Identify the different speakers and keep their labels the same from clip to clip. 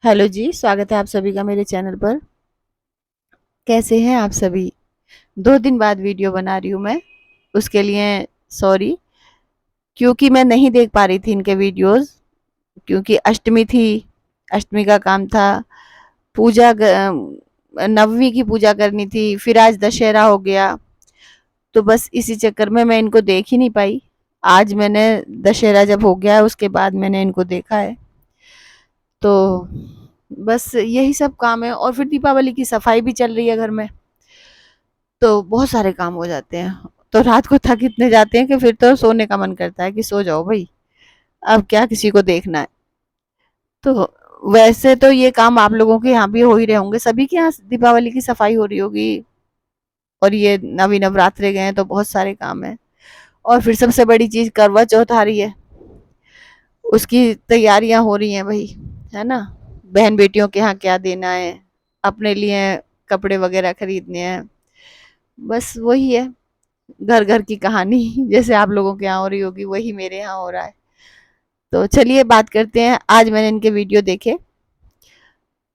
Speaker 1: Hello जी, स्वागत है आप सभी का मेरे चैनल पर। कैसे हैं आप सभी? 2 दिन बाद वीडियो बना रही हूँ मैं, उसके लिए सॉरी। क्योंकि मैं नहीं देख पा रही थी इनके वीडियोस, क्योंकि अष्टमी थी, अष्टमी का काम था, नवमी की पूजा करनी थी, फिर आज दशहरा हो गया, तो बस इसी चक्कर में मैं इनको देख ही नहीं पाई। आज मैंने दशहरा जब हो गया है उसके बाद मैंने इनको देखा है। तो बस यही सब काम है और फिर दीपावली की सफाई भी चल रही है घर में, तो बहुत सारे काम हो जाते हैं। तो रात को थक इतने जाते हैं कि फिर तो सोने का मन करता है कि सो जाओ भाई, अब क्या किसी को देखना है। तो वैसे तो ये काम आप लोगों के यहाँ भी हो ही रहे होंगे, सभी के यहाँ दीपावली की सफाई हो रही होगी, और ये नवी नवरात्रे गए हैं तो बहुत सारे काम है। और फिर सबसे बड़ी चीज करवा चौथ आ रही है, उसकी तैयारियां हो रही हैं भाई, है ना। बहन बेटियों के यहाँ क्या देना है, अपने लिए कपड़े वगैरह खरीदने हैं, बस वही है। घर घर की कहानी जैसे आप लोगों के यहाँ हो रही होगी वही मेरे यहाँ हो रहा है। तो चलिए बात करते हैं। आज मैंने इनके वीडियो देखे,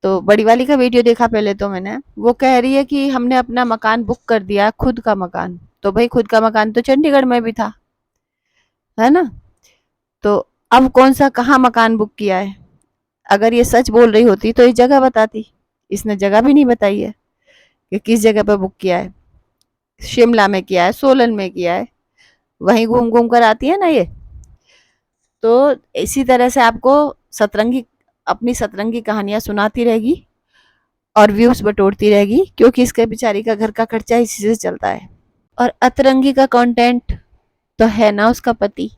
Speaker 1: तो बड़ी वाली का वीडियो देखा पहले तो मैंने। वो कह रही है कि हमने अपना मकान बुक कर दिया, खुद का मकान। तो भाई खुद का मकान तो चंडीगढ़ में भी था, है ना। तो अब कौन सा कहाँ मकान बुक किया है? अगर ये सच बोल रही होती तो ये जगह बताती। इसने जगह भी नहीं बताई है कि किस जगह पे बुक किया है। शिमला में किया है, सोलन में किया है, वहीं घूम घूम कर आती है ना ये। तो इसी तरह से आपको सतरंगी अपनी सतरंगी कहानियां सुनाती रहेगी और व्यूज बटोरती रहेगी, क्योंकि इसके बेचारी का घर का खर्चा इसी से चलता है। और अतरंगी का कंटेंट तो है ना उसका पति,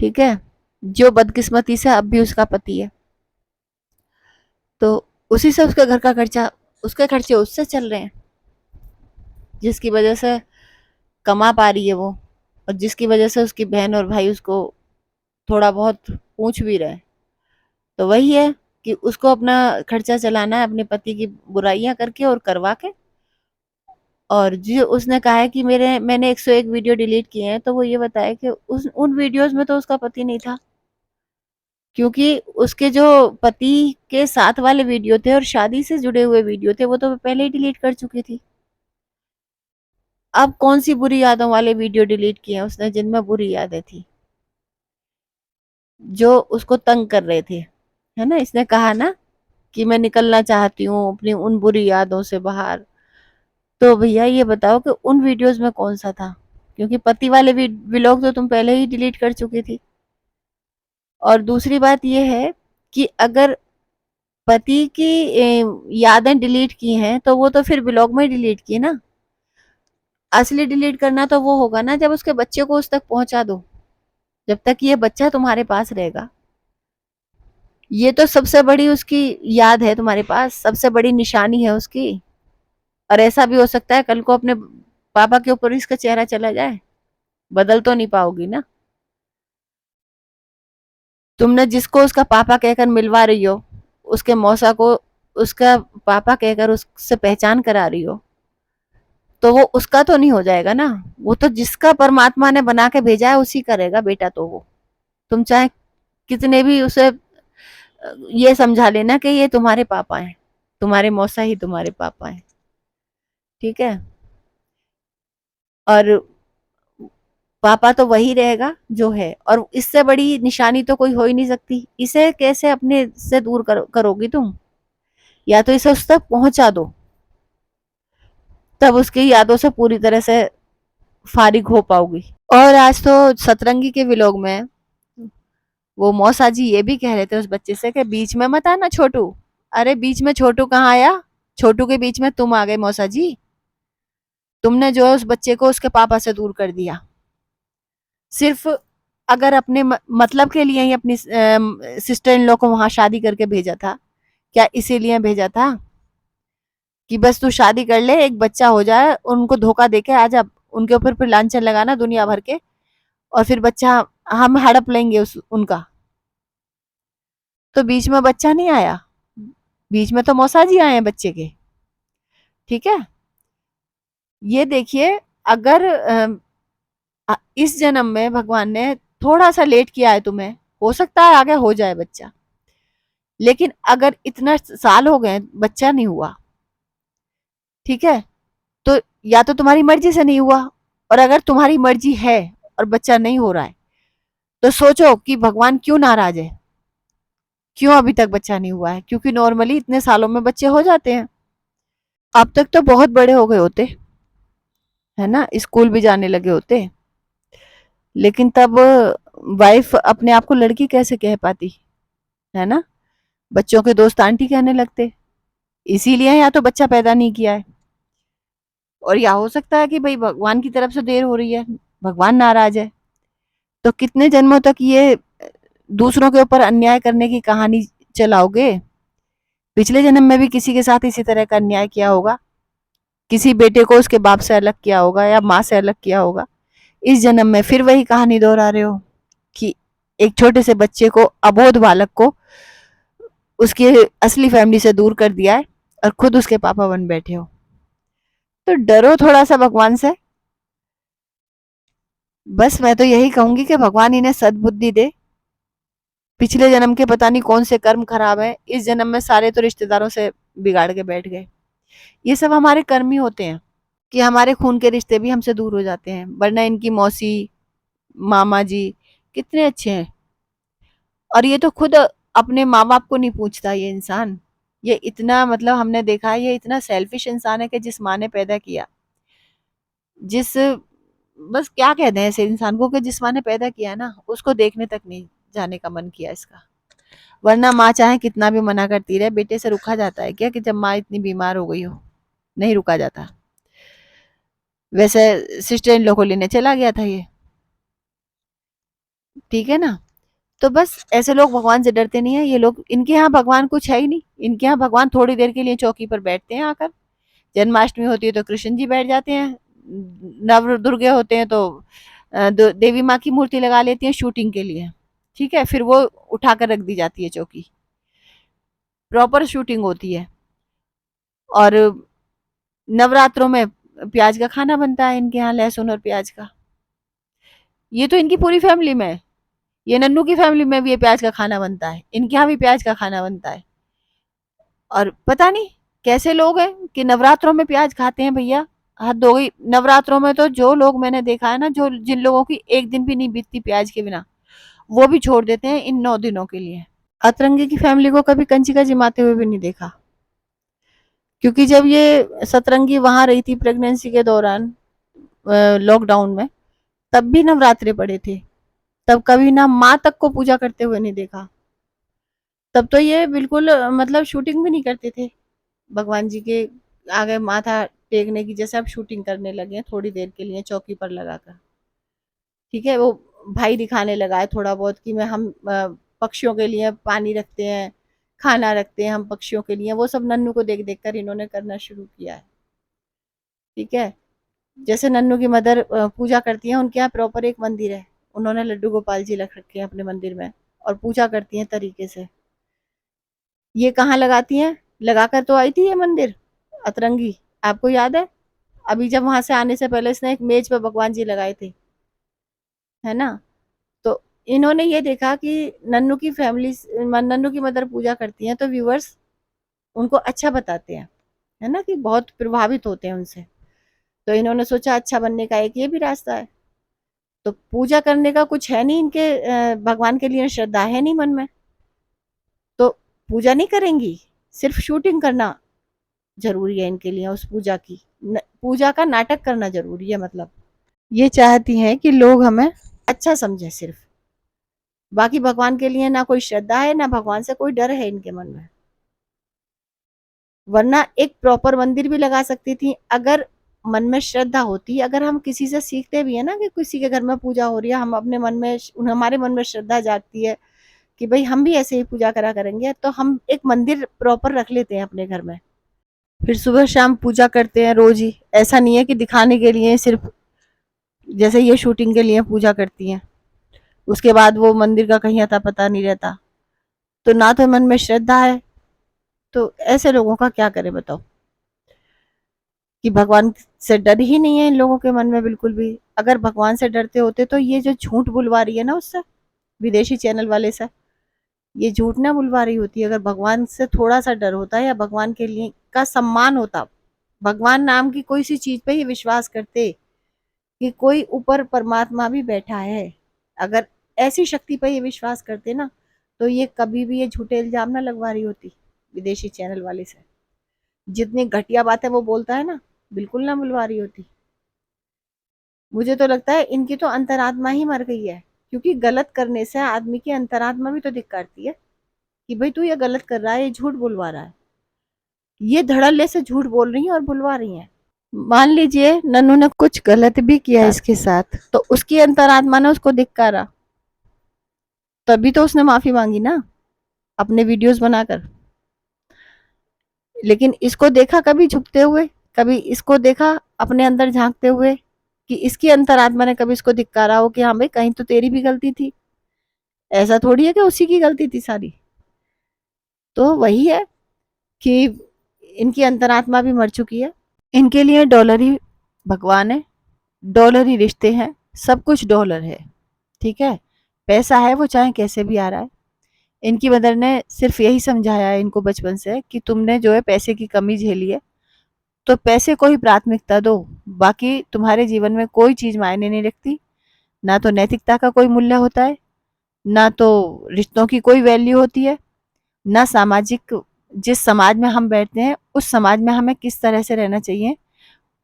Speaker 1: ठीक है, जो बदकिस्मती से अब भी उसका पति है। तो उसी से उसका घर का खर्चा, उसके खर्चे उससे चल रहे हैं, जिसकी वजह से कमा पा रही है वो, और जिसकी वजह से उसकी बहन और भाई उसको थोड़ा बहुत पूछ भी रहे। तो वही है कि उसको अपना खर्चा चलाना है अपने पति की बुराइयां करके और करवा के। और जो उसने कहा है कि मैंने 101 वीडियो डिलीट किए हैं, तो वो ये बताया कि उस उन वीडियोस में तो उसका पति नहीं था, क्योंकि उसके जो पति के साथ वाले वीडियो थे और शादी से जुड़े हुए वीडियो थे वो तो पहले ही डिलीट कर चुकी थी। अब कौन सी बुरी यादों वाले वीडियो डिलीट किए हैं उसने जिनमें बुरी यादें थी, जो उसको तंग कर रहे थे, है ना। इसने कहा ना कि मैं निकलना चाहती हूँ अपनी उन बुरी यादों से बाहर। तो भैया ये बताओ कि उन वीडियोस में कौन सा था, क्योंकि पति वाले व्लॉग तो तुम पहले ही डिलीट कर चुकी थी। और दूसरी बात ये है कि अगर पति की यादें डिलीट की हैं तो वो तो फिर व्लॉग में डिलीट की ना। असली डिलीट करना तो वो होगा ना जब उसके बच्चे को उस तक पहुंचा दो। जब तक ये बच्चा तुम्हारे पास रहेगा, ये तो सबसे बड़ी उसकी याद है तुम्हारे पास, सबसे बड़ी निशानी है उसकी। और ऐसा भी हो सकता है कल को अपने पापा के ऊपर इसका चेहरा चला जाए, बदल तो नहीं पाओगी ना। तुमने जिसको उसका पापा कहकर मिलवा रही हो, उसके मौसा को उसका पापा कहकर उससे पहचान करा रही हो, तो वो उसका तो नहीं हो जाएगा ना। वो तो जिसका परमात्मा ने बना के भेजा है उसी करेगा बेटा। तो वो तुम चाहे कितने भी उसे ये समझा लेना कि ये तुम्हारे पापा हैं, तुम्हारे मौसा ही तुम्हारे पापा हैं, ठीक है। और पापा तो वही रहेगा जो है, और इससे बड़ी निशानी तो कोई हो ही नहीं सकती। इसे कैसे अपने से दूर करोगी तुम? या तो इसे उस तक पहुंचा दो, तब उसकी यादों से पूरी तरह से फारिग हो पाओगी। और आज तो सतरंगी के व्लॉग में वो मौसा जी ये भी कह रहे थे उस बच्चे से कि बीच में मत आना छोटू। अरे बीच में छोटू कहाँ आया? छोटू के बीच में तुम आ गए मौसा जी। तुमने जो है उस बच्चे को उसके पापा से दूर कर दिया, सिर्फ अगर अपने मतलब के लिए ही अपनी सिस्टर इन लॉ को वहां शादी करके भेजा था। क्या इसीलिए भेजा था कि बस तू शादी कर ले, एक बच्चा हो जाए, उनको धोखा देके आ जा, उनके ऊपर फिर लांछन लगाना दुनिया भर के, और फिर बच्चा हम हड़प लेंगे उनका। तो बीच में बच्चा नहीं आया, बीच में तो मौसा जी आए हैं बच्चे के, ठीक है। ये देखिए, अगर इस जन्म में भगवान ने थोड़ा सा लेट किया है तुम्हें, हो सकता है आगे हो जाए बच्चा। लेकिन अगर इतना साल हो गए बच्चा नहीं हुआ, ठीक है, तो या तो तुम्हारी मर्जी से नहीं हुआ, और अगर तुम्हारी मर्जी है और बच्चा नहीं हो रहा है, तो सोचो कि भगवान क्यों नाराज है, क्यों अभी तक बच्चा नहीं हुआ है? क्योंकि नॉर्मली इतने सालों में बच्चे हो जाते हैं। अब तक तो बहुत बड़े हो गए होते, है ना, स्कूल भी जाने लगे होते, लेकिन तब वाइफ अपने आप को लड़की कैसे कह पाती, है ना? बच्चों के दोस्त आंटी कहने लगते, इसीलिए या तो बच्चा पैदा नहीं किया है, और या हो सकता है कि भाई भगवान की तरफ से देर हो रही है, भगवान नाराज है। तो कितने जन्मों तक ये दूसरों के ऊपर अन्याय करने की कहानी चलाओगे? पिछले जन्म में भी किसी के साथ इसी तरह का अन्याय किया होगा, किसी बेटे को उसके बाप से अलग किया होगा या माँ से अलग किया होगा। इस जन्म में फिर वही कहानी दोहरा रहे हो कि एक छोटे से बच्चे को, अबोध बालक को, उसकी असली फैमिली से दूर कर दिया है और खुद उसके पापा बन बैठे हो। तो डरो थोड़ा सा भगवान से। बस मैं तो यही कहूंगी कि भगवान इन्हें सद्बुद्धि दे। पिछले जन्म के पता नहीं कौन से कर्म खराब है, इस जन्म में सारे तो रिश्तेदारों से बिगाड़ के बैठ गए। ये सब हमारे कर्म ही होते हैं कि हमारे खून के रिश्ते भी हमसे दूर हो जाते हैं, वरना इनकी मौसी, मामा जी कितने अच्छे हैं, और ये तो खुद अपने माँ बाप को नहीं पूछता ये इंसान। ये इतना, मतलब हमने देखा है, ये इतना सेल्फिश इंसान है कि जिस माँ ने पैदा किया, जिस, बस क्या कहते हैं ऐसे इंसान को कि जिस माँ ने पैदा किया ना, उसको देखने तक नहीं जाने का मन किया इसका। वरना माँ चाहे कितना भी मना करती रहे, बेटे से रुका जाता है क्या कि जब माँ इतनी बीमार हो गई हो? नहीं रुका जाता। वैसे सिस्टर इन लोग को लेने चला गया था ये, ठीक है ना? तो बस ऐसे लोग भगवान से डरते नहीं है। ये लोग, इनके यहाँ भगवान कुछ है ही नहीं। इनके यहाँ भगवान थोड़ी देर के लिए चौकी पर बैठते हैं आकर, जन्माष्टमी होती है तो कृष्ण जी बैठ जाते हैं, नव दुर्गे होते हैं तो देवी माँ की मूर्ति लगा लेती हैं शूटिंग के लिए, ठीक है, फिर वो उठा कर रख दी जाती है चौकी, प्रॉपर शूटिंग होती है। और नवरात्रों में प्याज का खाना बनता है इनके यहाँ, लहसुन और प्याज का। ये तो इनकी पूरी फैमिली में है। ये नन्नू की फैमिली में भी ये प्याज का खाना बनता है, इनके यहाँ भी प्याज का खाना बनता है। और पता नहीं कैसे लोग हैं कि नवरात्रों में प्याज खाते हैं भैया, हद हो गई। नवरात्रों में तो जो लोग मैंने देखा है ना, जो जिन लोगों की एक दिन भी नहीं बीतती प्याज के बिना, वो भी छोड़ देते हैं इन 9 दिनों के लिए। अतरंगी की फैमिली को कभी कंचिका जिमाते हुए भी नहीं देखा, क्योंकि जब ये सतरंगी वहां रही थी प्रेगनेंसी के दौरान, लॉकडाउन में, तब भी नवरात्रे पड़े थे, तब कभी ना माँ तक को पूजा करते हुए नहीं देखा। तब तो ये बिल्कुल मतलब शूटिंग भी नहीं करते थे भगवान जी के आगे माथा टेकने की, जैसे अब शूटिंग करने लगे हैं थोड़ी देर के लिए चौकी पर लगाकर, ठीक है। वो भाई दिखाने लगा है थोड़ा बहुत कि मैं, हम पक्षियों के लिए पानी रखते हैं, खाना रखते हैं हम पक्षियों के लिए, वो सब नन्नू को देख देख कर इन्होंने करना शुरू किया है, ठीक है। जैसे नन्नू की मदर पूजा करती हैं, उनके यहाँ प्रॉपर एक मंदिर है, उन्होंने लड्डू गोपाल जी रख रखे हैं अपने मंदिर में, और पूजा करती हैं तरीके से। ये कहाँ लगाती हैं? लगाकर तो आई थी ये मंदिर अतरंगी, आपको याद है? अभी जब वहां से आने से पहले इसने एक मेज पे भगवान जी लगाए थे, है ना? तो इन्होंने ये देखा कि नन्नू की फैमिली, नन्नू की मदर पूजा करती हैं, तो व्यूअर्स उनको अच्छा बताते हैं, है ना, कि बहुत प्रभावित होते हैं उनसे। तो इन्होंने सोचा अच्छा बनने का एक ये भी रास्ता है। तो पूजा करने का कुछ है नहीं इनके, भगवान के लिए श्रद्धा है नहीं मन में, तो पूजा नहीं करेंगी, सिर्फ शूटिंग करना जरूरी है इनके लिए। उस पूजा की पूजा का नाटक करना जरूरी है, मतलब ये चाहती हैं कि लोग हमें अच्छा समझे सिर्फ, बाकी भगवान के लिए ना कोई श्रद्धा है, ना भगवान से कोई डर है इनके मन में। वरना एक प्रॉपर मंदिर भी लगा सकती थी अगर मन में श्रद्धा होती। अगर हम किसी से सीखते भी है ना कि किसी के घर में पूजा हो रही है, हम अपने मन में, हमारे मन में श्रद्धा जागती है कि भाई हम भी ऐसे ही पूजा करा करेंगे, तो हम एक मंदिर प्रॉपर रख लेते हैं अपने घर में, फिर सुबह शाम पूजा करते हैं रोज ही। ऐसा नहीं है कि दिखाने के लिए सिर्फ, जैसे ये शूटिंग के लिए पूजा करती हैं, उसके बाद वो मंदिर का कहीं अता पता नहीं रहता, तो ना तो मन में श्रद्धा है। तो ऐसे लोगों का क्या करें बताओ, कि भगवान से डर ही नहीं है इन लोगों के मन में बिल्कुल भी। अगर भगवान से डरते होते तो ये जो झूठ बुलवा रही है ना उससे, विदेशी चैनल वाले से, ये झूठ ना बुलवा रही होती। अगर भगवान से थोड़ा सा डर होता या भगवान के लिए का सम्मान होता, भगवान नाम की कोई सी चीज पे ये विश्वास करते कि कोई ऊपर परमात्मा भी बैठा है, अगर ऐसी शक्ति पे ये विश्वास करते ना, तो ये कभी भी ये झूठे इल्जाम ना लगवा रही होती विदेशी चैनल वाले से। जितनी घटिया बातें वो बोलता है ना, बिल्कुल ना बुलवा रही होती। मुझे तो लगता है इनकी तो अंतरात्मा ही मर गई है, क्योंकि गलत करने से आदमी की अंतरात्मा भी तो दिक्कतती है कि भाई तू ये गलत कर रहा है, ये झूठ बुलवा रहा है। ये धड़ल्ले से झूठ बोल रही है और बुलवा रही है। मान लीजिए नन्नू ने कुछ गलत भी किया इसके साथ, तो उसकी अंतरात्मा ने उसको धिक्कारा, तभी तो उसने माफी मांगी ना, अपने वीडियोस बनाकर। लेकिन इसको देखा कभी झुकते हुए, कभी इसको देखा अपने अंदर झांकते हुए कि इसकी अंतरात्मा ने कभी इसको धिक्कारा हो कि हाँ भाई कहीं तो तेरी भी गलती थी। ऐसा थोड़ी है कि उसी की गलती थी सारी। तो वही है कि इनकी अंतरात्मा भी मर चुकी है। इनके लिए डॉलर ही भगवान है, डॉलर ही रिश्ते हैं, सब कुछ डॉलर है। ठीक है, पैसा है वो चाहे कैसे भी आ रहा है। इनकी मदर ने सिर्फ यही समझाया है इनको बचपन से कि तुमने जो है पैसे की कमी झेली है, तो पैसे को ही प्राथमिकता दो, बाकी तुम्हारे जीवन में कोई चीज मायने नहीं रखती। ना तो नैतिकता का कोई मूल्य होता है, ना तो रिश्तों की कोई वैल्यू होती है, ना सामाजिक, जिस समाज में हम बैठते हैं उस समाज में हमें किस तरह से रहना चाहिए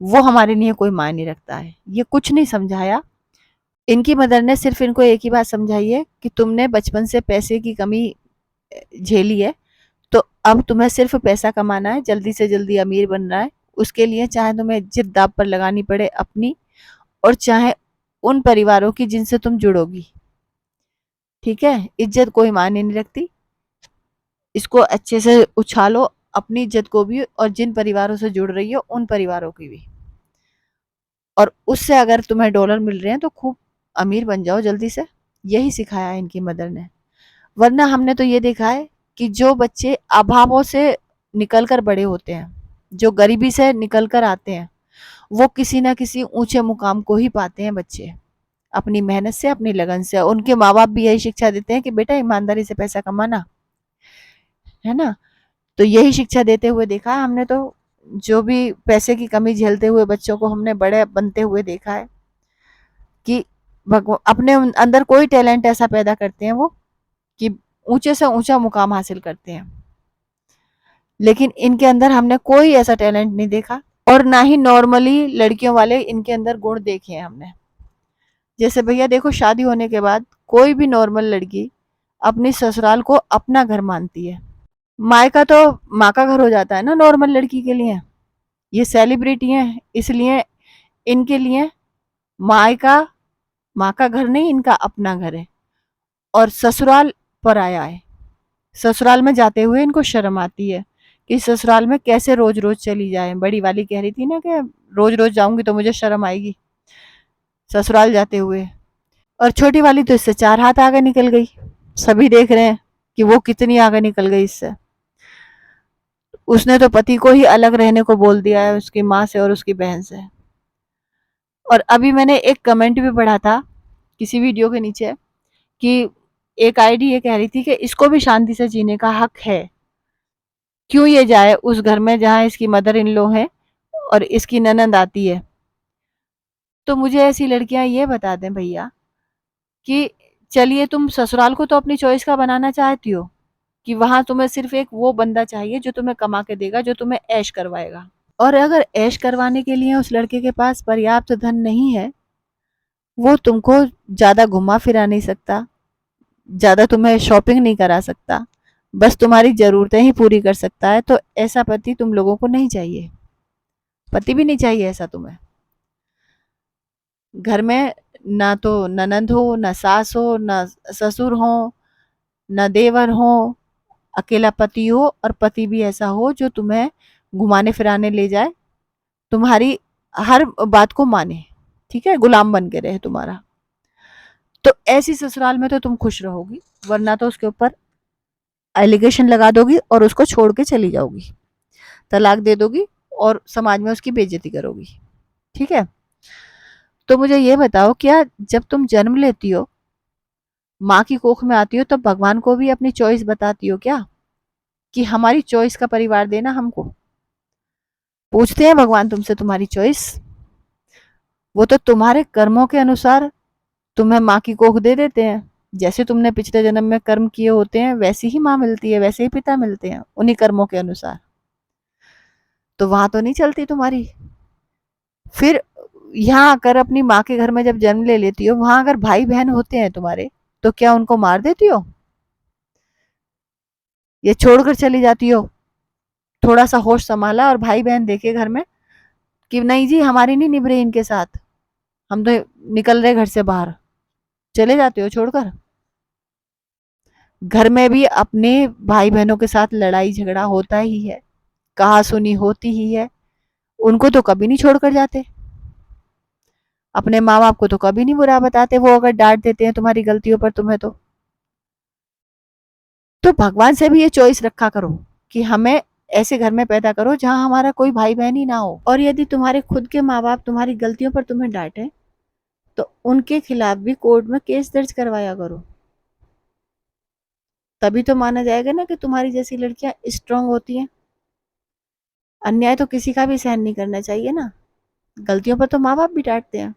Speaker 1: वो हमारे लिए कोई मायने रखता है। ये कुछ नहीं समझाया। इनकी मदर ने सिर्फ इनको एक ही बात समझाई है कि तुमने बचपन से पैसे की कमी झेली है, तो अब तुम्हें सिर्फ पैसा कमाना है, जल्दी से जल्दी अमीर बनना है। उसके लिए चाहे तुम्हें इज्जत दाव पर लगानी पड़े अपनी, और चाहे उन परिवारों की जिनसे तुम जुड़ोगी। ठीक है, इज्जत कोई मायने नहीं रखती। इसको अच्छे से उछालो, अपनी इज्जत को भी और जिन परिवारों से जुड़ रही हो उन परिवारों की भी। और उससे अगर तुम्हें डॉलर मिल रहे हैं तो खूब अमीर बन जाओ जल्दी से। यही सिखाया है इनकी मदर ने। वरना हमने तो ये देखा है कि जो बच्चे अभावों से निकल कर बड़े होते हैं, जो गरीबी से निकल कर आते हैं, वो किसी ना किसी ऊंचे मुकाम को ही पाते हैं बच्चे, अपनी मेहनत से, अपनी लगन से। उनके माँ बाप भी यही शिक्षा देते हैं कि बेटा ईमानदारी से पैसा कमाना है ना। तो यही शिक्षा देते हुए देखा है हमने तो। जो भी पैसे की कमी झेलते हुए बच्चों को हमने बड़े बनते हुए देखा है कि भगवान अपने अंदर कोई टैलेंट ऐसा पैदा करते हैं वो कि ऊंचे से ऊंचा मुकाम हासिल करते हैं। लेकिन इनके अंदर हमने कोई ऐसा टैलेंट नहीं देखा, और ना ही नॉर्मली लड़कियों वाले इनके अंदर गुण देखे हैं हमने। जैसे भैया देखो, शादी होने के बाद कोई भी नॉर्मल लड़की अपनी ससुराल को अपना घर मानती है। मायका तो माँ का घर हो जाता है ना नॉर्मल लड़की के लिए। ये सेलिब्रिटी हैं, इसलिए इनके लिए मायका माँ का घर नहीं, इनका अपना घर है। और ससुराल पराया है। ससुराल में जाते हुए इनको शर्म आती है कि ससुराल में कैसे रोज रोज चली जाए। बड़ी वाली कह रही थी ना कि रोज रोज जाऊंगी तो मुझे शर्म आएगी ससुराल जाते हुए। और छोटी वाली तो इससे 4 हाथ आगे निकल गई। सभी देख रहे हैं कि वो कितनी आगे निकल गई इससे। उसने तो पति को ही अलग रहने को बोल दिया है उसकी माँ से और उसकी बहन से। और अभी मैंने एक कमेंट भी पढ़ा था किसी वीडियो के नीचे कि एक आईडी ये कह रही थी कि इसको भी शांति से जीने का हक है, क्यों ये जाए उस घर में जहाँ इसकी मदर इन लॉ है और इसकी ननंद आती है। तो मुझे ऐसी लड़कियां ये बता दें भैया कि चलिए तुम ससुराल को तो अपनी चॉइस का बनाना चाहती हो कि वहां तुम्हें सिर्फ एक वो बंदा चाहिए जो तुम्हें कमा के देगा, जो तुम्हें ऐश करवाएगा। और अगर ऐश करवाने के लिए उस लड़के के पास पर्याप्त धन नहीं है, वो तुमको ज्यादा घुमा फिरा नहीं सकता, ज्यादा तुम्हें शॉपिंग नहीं करा सकता, बस तुम्हारी जरूरतें ही पूरी कर सकता है, तो ऐसा पति तुम लोगों को नहीं चाहिए। पति भी नहीं चाहिए ऐसा तुम्हें। घर में ना तो ननंद हो, ना सास हो, ना ससुर हो, ना देवर हो, अकेला पति हो। और पति भी ऐसा हो जो तुम्हें घुमाने फिराने ले जाए, तुम्हारी हर बात को माने, ठीक है, गुलाम बन के रहे तुम्हारा। तो ऐसी ससुराल में तो तुम खुश रहोगी, वरना तो उसके ऊपर एलिगेशन लगा दोगी और उसको छोड़ के चली जाओगी, तलाक दे दोगी और समाज में उसकी बेइज्जती करोगी। ठीक है। तो मुझे ये बताओ, क्या जब तुम जन्म लेती हो माँ की कोख में आती हो तो भगवान को भी अपनी चॉइस बताती हो क्या, कि हमारी चॉइस का परिवार देना हमको? पूछते हैं भगवान तुमसे तुम्हारी चॉइस? वो तो तुम्हारे कर्मों के अनुसार तुम्हें माँ की कोख दे देते हैं। जैसे तुमने पिछले जन्म में कर्म किए होते हैं वैसी ही माँ मिलती है, वैसे ही पिता मिलते हैं उन्हीं कर्मों के अनुसार। तो वहां तो नहीं चलती तुम्हारी। फिर यहाँ आकर अपनी माँ के घर में जब जन्म ले लेती हो, वहां अगर भाई बहन होते हैं तुम्हारे, तो क्या उनको मार देती हो? ये छोड़कर चली जाती हो? थोड़ा सा होश संभाला और भाई बहन देखे घर में कि नहीं जी हमारी नहीं निभ रही इनके साथ, हम तो निकल रहे घर से बाहर, चले जाते हो छोड़कर? घर में भी अपने भाई बहनों के साथ लड़ाई झगड़ा होता ही है, कहा सुनी होती ही है। उनको तो कभी नहीं छोड़कर जाते। अपने माँ बाप को तो कभी नहीं बुरा बताते, वो अगर डांट देते हैं तुम्हारी गलतियों पर तुम्हें तो भगवान से भी ये चॉइस रखा करो कि हमें ऐसे घर में पैदा करो जहां हमारा कोई भाई बहन ही ना हो। और यदि तुम्हारे खुद के माँ बाप तुम्हारी गलतियों पर तुम्हें डांटे तो उनके खिलाफ भी कोर्ट में केस दर्ज करवाया करो। तभी तो माना जाएगा ना कि तुम्हारी जैसी लड़कियां स्ट्रांग होती हैं। अन्याय तो किसी का भी सहन नहीं करना चाहिए ना। गलतियों पर तो माँ बाप भी डांटते हैं।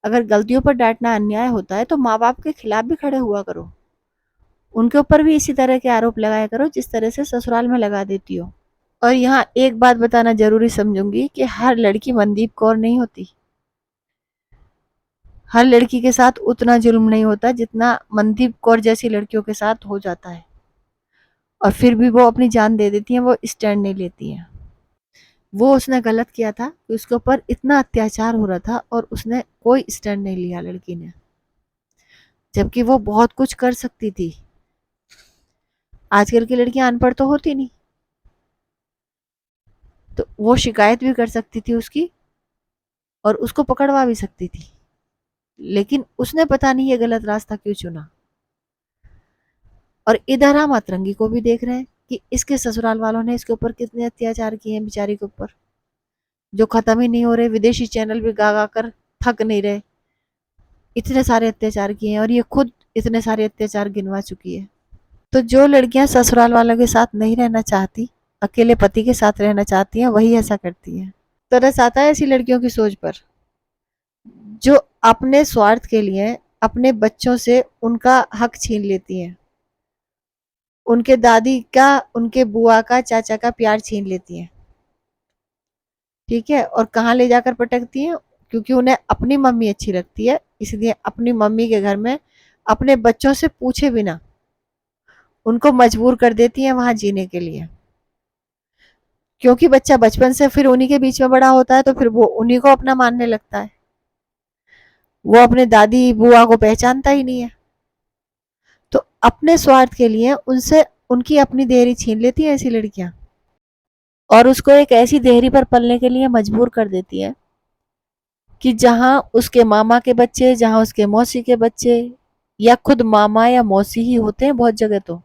Speaker 1: अगर गलतियों पर डांटना अन्याय होता है तो माँ बाप के खिलाफ भी खड़े हुआ करो, उनके ऊपर भी इसी तरह के आरोप लगाया करो जिस तरह से ससुराल में लगा देती हो। और यहाँ एक बात बताना जरूरी समझूंगी कि हर लड़की मनदीप कौर नहीं होती। हर लड़की के साथ उतना जुल्म नहीं होता जितना मनदीप कौर जैसी लड़कियों के साथ हो जाता है। और फिर भी वो अपनी जान दे देती हैं, वो स्टैंड नहीं लेती हैं। वो उसने गलत किया था कि उसके ऊपर इतना अत्याचार हो रहा था और उसने कोई स्टैंड नहीं लिया लड़की ने, जबकि वो बहुत कुछ कर सकती थी। आजकल की लड़कियां अनपढ़ तो होती नहीं, तो वो शिकायत भी कर सकती थी उसकी और उसको पकड़वा भी सकती थी। लेकिन उसने पता नहीं ये गलत रास्ता क्यों चुना। और इधर हम अतरंगी को भी देख रहे हैं कि इसके ससुराल वालों ने इसके ऊपर कितने अत्याचार किए हैं बेचारी के ऊपर, जो खत्म ही नहीं हो रहे। विदेशी चैनल भी गा गा कर थक नहीं रहे, इतने सारे अत्याचार किए हैं और ये खुद इतने सारे अत्याचार गिनवा चुकी है। तो जो लड़कियां ससुराल वालों के साथ नहीं रहना चाहती, अकेले पति के साथ रहना चाहती हैं, वही ऐसा करती हैं। तरस आता है ऐसी लड़कियों की सोच पर जो अपने स्वार्थ के लिए अपने बच्चों से उनका हक छीन लेती हैं, उनके दादी का, उनके बुआ का, चाचा का प्यार छीन लेती हैं। ठीक है, और कहाँ ले जाकर पटकती हैं? क्योंकि उन्हें अपनी मम्मी अच्छी लगती है, इसलिए अपनी मम्मी के घर में अपने बच्चों से पूछे बिना उनको मजबूर कर देती हैं वहां जीने के लिए। क्योंकि बच्चा बचपन से फिर उन्हीं के बीच में बड़ा होता है तो फिर वो उन्हीं को अपना मानने लगता है। वो अपने दादी बुआ को पहचानता ही नहीं है। तो अपने स्वार्थ के लिए उनसे उनकी अपनी देहरी छीन लेती है ऐसी लड़कियां, और उसको एक ऐसी देहरी पर पलने के लिए मजबूर कर देती है कि जहां उसके मामा के बच्चे, जहां उसके मौसी के बच्चे, या खुद मामा या मौसी ही होते हैं बहुत जगह, तो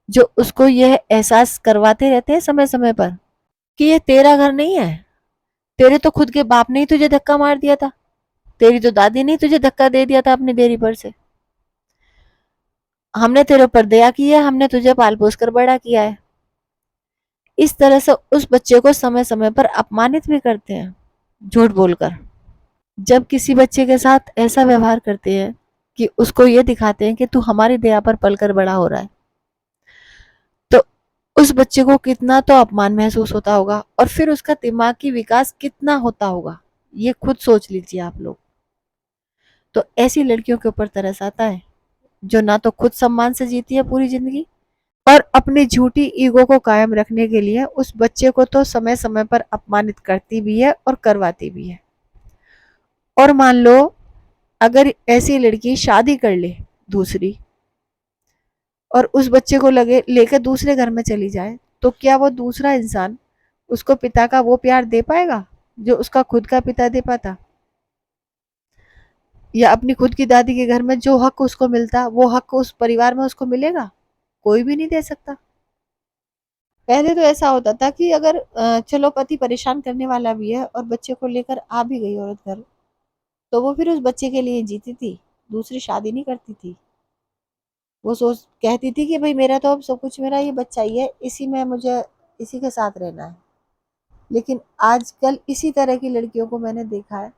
Speaker 1: जो उसको यह एहसास करवाते रहते हैं समय समय पर कि ये तेरा घर नहीं है, तेरे तो खुद के बाप ने ही तुझे धक्का मार दिया था, तेरी तो दादी ने तुझे धक्का दे दिया था अपनी देरी पर से, हमने तेरे ऊपर दया की है, हमने तुझे पाल पोस कर बड़ा किया है। इस तरह से उस बच्चे को समय समय पर अपमानित भी करते हैं झूठ बोलकर। जब किसी बच्चे के साथ ऐसा व्यवहार करते हैं कि उसको ये दिखाते हैं कि तू हमारी दया पर पलकर बड़ा हो रहा है, तो उस बच्चे को कितना तो अपमान महसूस होता होगा और फिर उसका दिमागी विकास कितना होता होगा, ये खुद सोच लीजिए आप लोग। तो ऐसी लड़कियों के ऊपर तरस आता है जो ना तो खुद सम्मान से जीती है पूरी जिंदगी, और अपनी झूठी ईगो को कायम रखने के लिए उस बच्चे को तो समय समय पर अपमानित करती भी है और करवाती भी है। और मान लो अगर ऐसी लड़की शादी कर ले दूसरी, और उस बच्चे को लगे लेकर दूसरे घर में चली जाए, तो क्या वो दूसरा इंसान उसको पिता का वो प्यार दे पाएगा जो उसका खुद का पिता दे पाता? या अपनी खुद की दादी के घर में जो हक उसको मिलता वो हक उस परिवार में उसको मिलेगा? कोई भी नहीं दे सकता। पहले तो ऐसा होता था कि अगर चलो पति परेशान करने वाला भी है और बच्चे को लेकर आ भी गई औरत घर, तो वो फिर उस बच्चे के लिए जीती थी, दूसरी शादी नहीं करती थी। वो सोच कहती थी कि भाई मेरा तो अब सब कुछ, मेरा ये बच्चा ही है, इसी में मुझे इसी के साथ रहना है। लेकिन आजकल इसी तरह की लड़कियों को मैंने देखा है,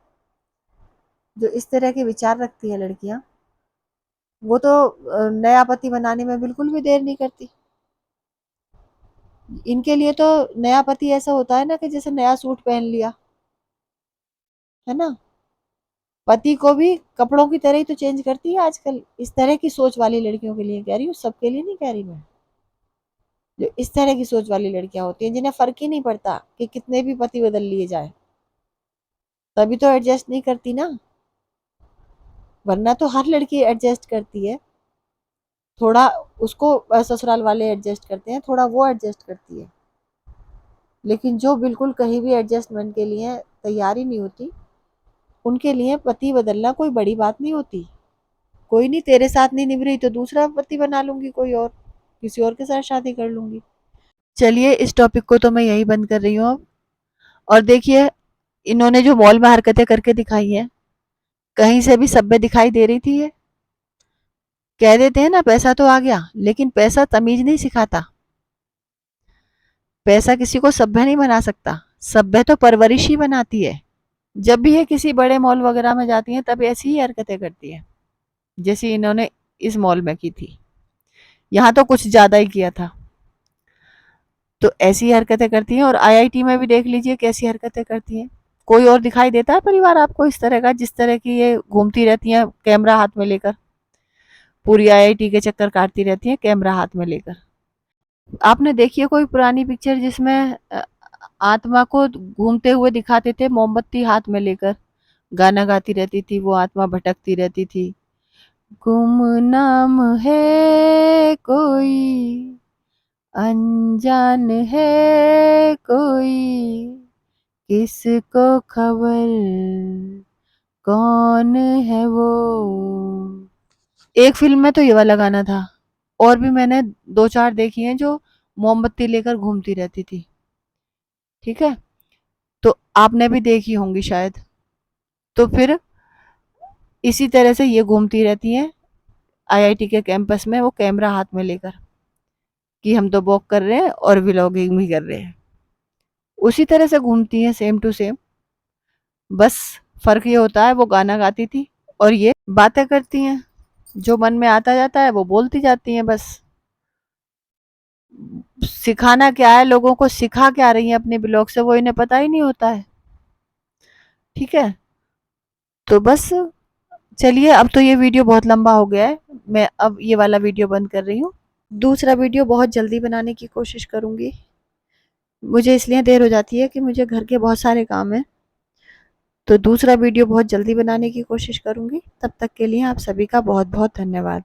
Speaker 1: जो इस तरह के विचार रखती है लड़कियां, वो तो नया पति बनाने में बिल्कुल भी देर नहीं करती। इनके लिए तो नया पति ऐसा होता है ना कि जैसे नया सूट पहन लिया, है ना। पति को भी कपड़ों की तरह ही तो चेंज करती है आजकल। इस तरह की सोच वाली लड़कियों के लिए कह रही हूँ, सबके लिए नहीं कह रही मैं। जो इस तरह की सोच वाली लड़कियां होती हैं, जिन्हें फर्क ही नहीं पड़ता कि कितने भी पति बदल लिए जाए, तभी तो एडजस्ट नहीं करती ना। वरना तो हर लड़की एडजस्ट करती है। थोड़ा उसको ससुराल वाले एडजस्ट करते हैं, थोड़ा वो एडजस्ट करती है। लेकिन जो बिल्कुल कहीं भी एडजस्टमेंट के लिए तैयार ही नहीं होती, उनके लिए पति बदलना कोई बड़ी बात नहीं होती। कोई नहीं, तेरे साथ नहीं निभ रही तो दूसरा पति बना लूंगी, कोई और, किसी और के साथ शादी कर लूंगी। चलिए, इस टॉपिक को तो मैं यही बंद कर रही हूँ अब। और देखिए, इन्होंने जो मॉल में हरकतें करके दिखाई हैं, कहीं से भी सभ्य दिखाई दे रही थी ये। कह देते हैं ना पैसा तो आ गया, लेकिन पैसा तमीज नहीं सिखाता। पैसा किसी को सभ्य नहीं बना सकता, सभ्य तो परवरिश ही बनाती है। जब भी ये किसी बड़े मॉल वगैरह में जाती हैं, तब ऐसी ही हरकतें करती हैं, जैसे इन्होंने इस मॉल में की थी। यहाँ तो कुछ ज्यादा ही किया था। तो ऐसी हरकतें करती हैं। और आईआईटी में भी देख लीजिए कैसी हरकतें करती हैं। कोई और दिखाई देता है परिवार आपको इस तरह का, जिस तरह की ये घूमती रहती हैं कैमरा हाथ में लेकर, पूरी आईआईटी के चक्कर काटती रहती हैं कैमरा हाथ में लेकर। आपने देखी है कोई पुरानी पिक्चर जिसमें आत्मा को घूमते हुए दिखाते थे मोमबत्ती हाथ में लेकर, गाना गाती रहती थी वो आत्मा, भटकती रहती थी। गुमनाम है कोई, अनजान है कोई, किसको खबर कौन है वो। एक फिल्म में तो ये वाला गाना था। और भी मैंने दो चार देखी हैं जो मोमबत्ती लेकर घूमती रहती थी। ठीक है, तो आपने भी देखी होंगी शायद। तो फिर इसी तरह से ये घूमती रहती हैं आईआईटी के कैंपस में, वो कैमरा हाथ में लेकर, कि हम तो वॉक कर रहे हैं और व्लॉगिंग भी कर रहे हैं। उसी तरह से घूमती हैं सेम टू सेम। बस फर्क ये होता है वो गाना गाती थी और ये बातें करती हैं। जो मन में आता जाता है वो बोलती जाती हैं बस। सिखाना क्या है लोगों को, सिखा क्या रही हैं अपने ब्लॉग से, वो इन्हें पता ही नहीं होता है। ठीक है, तो बस चलिए, अब तो ये वीडियो बहुत लंबा हो गया है, मैं अब ये वाला वीडियो बंद कर रही हूँ। दूसरा वीडियो बहुत जल्दी बनाने की कोशिश करूंगी। मुझे इसलिए देर हो जाती है कि मुझे घर के बहुत सारे काम हैं। तो दूसरा वीडियो बहुत जल्दी बनाने की कोशिश करूंगी। तब तक के लिए आप सभी का बहुत बहुत धन्यवाद।